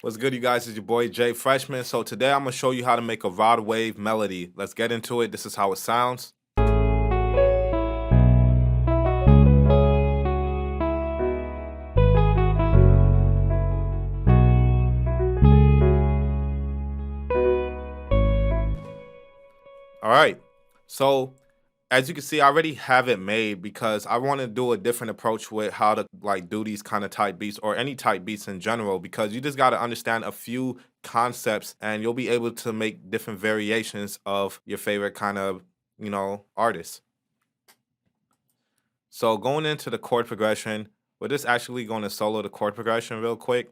What's good, you guys? It's your boy Jay Freshman. So today I'm gonna show you how to make a rod wave melody. Let's get into it. This is how it sounds. All right. So as you can see, I already have it made because I want to do a different approach with how to do these kind of type beats or any type beats in general, because you just got to understand a few concepts and you'll be able to make different variations of your favorite kind of, artists. So going into the chord progression, we're just actually going to solo the chord progression real quick.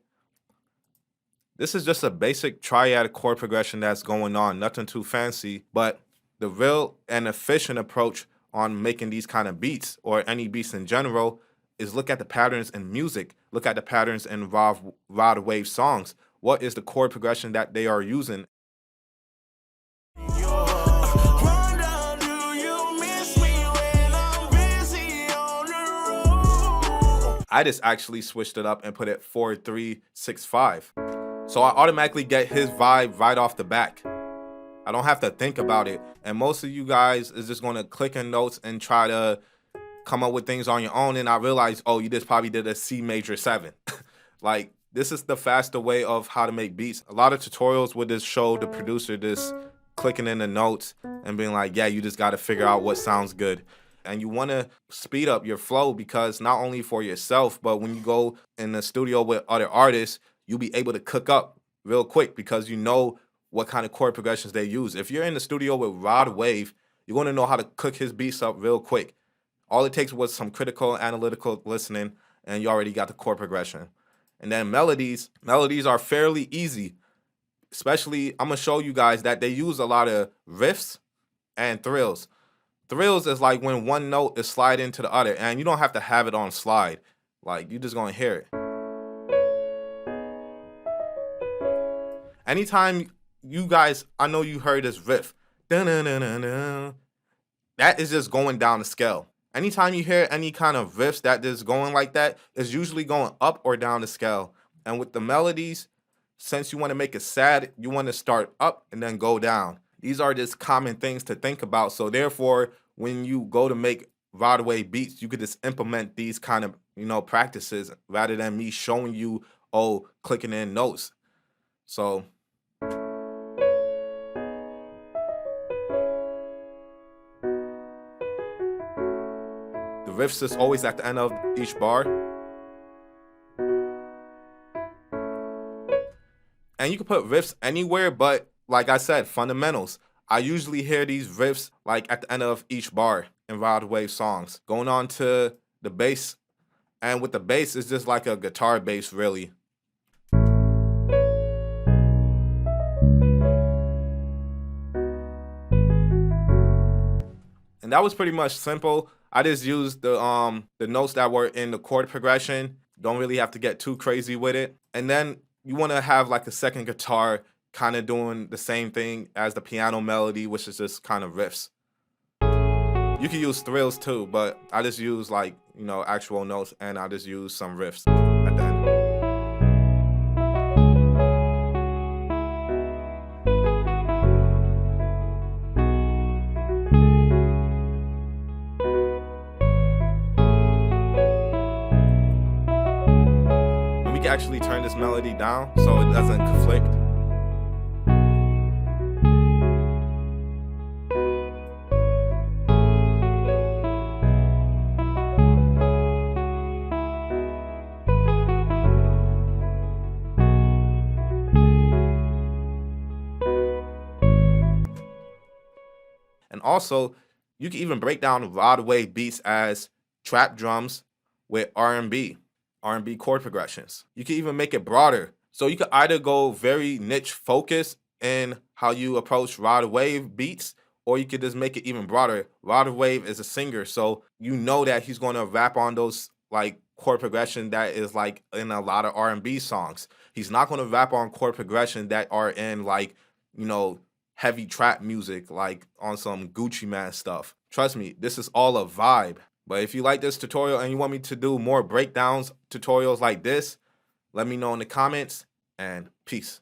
This is just a basic triad chord progression that's going on, nothing too fancy, but the real and efficient approach on making these kind of beats or any beats in general is look at the patterns in music, look at the patterns in rod wave songs. What is the chord progression that they are using? I just actually switched it up and put it 4-3-6-5. So I automatically get his vibe right off the back. I don't have to think about it. And most of you guys is just gonna click in notes and try to come up with things on your own. And I realized, oh, you just probably did a C major 7. Like, this is the faster way of how to make beats. A lot of tutorials would just show the producer just clicking in the notes and being like, yeah, you just gotta figure out what sounds good. And you want to speed up your flow, because not only for yourself, but when you go in the studio with other artists, you'll be able to cook up real quick because you know what kind of chord progressions they use. If you're in the studio with Rod Wave, you're going to know how to cook his beats up real quick. All it takes was some critical, analytical listening, and you already got the chord progression. And then melodies are fairly easy. Especially, I'm going to show you guys that they use a lot of riffs and thrills. Thrills is like when one note is slide into the other, and you don't have to have it on slide. Like, you just gonna hear it. Anytime you guys, I know you heard this riff. Dun-dun-dun-dun-dun. That is just going down the scale. Anytime you hear any kind of riffs that is going like that, it's usually going up or down the scale. And with the melodies, since you want to make it sad, you want to start up and then go down. These are just common things to think about. So therefore, when you go to make rod wave beats, you could just implement these kind of, practices rather than me showing you, oh, clicking in notes. So the riffs is always at the end of each bar. And you can put riffs anywhere, but like I said, fundamentals. I usually hear these riffs like at the end of each bar in rod wave songs. Going on to the bass, and with the bass, it's just like a guitar bass, really. And that was pretty much simple. I just used the notes that were in the chord progression. Don't really have to get too crazy with it. And then you want to have like a second guitar kind of doing the same thing as the piano melody, which is just kind of riffs. You can use thrills too, but I just use actual notes, and I just use some riffs at the end. And we can actually turn this melody down so it doesn't conflict. And also, you can even break down rod wave beats as trap drums with R&B chord progressions. You can even make it broader. So you could either go very niche focused in how you approach rod wave beats, or you could just make it even broader. Rod wave is a singer, so you know that he's going to rap on those chord progression that is like in a lot of R&B songs. He's not going to rap on chord progression that are in heavy trap music, like on some Gucci Man stuff. Trust me, this is all a vibe. But if you like this tutorial and you want me to do more breakdowns tutorials like this, let me know in the comments. and peace.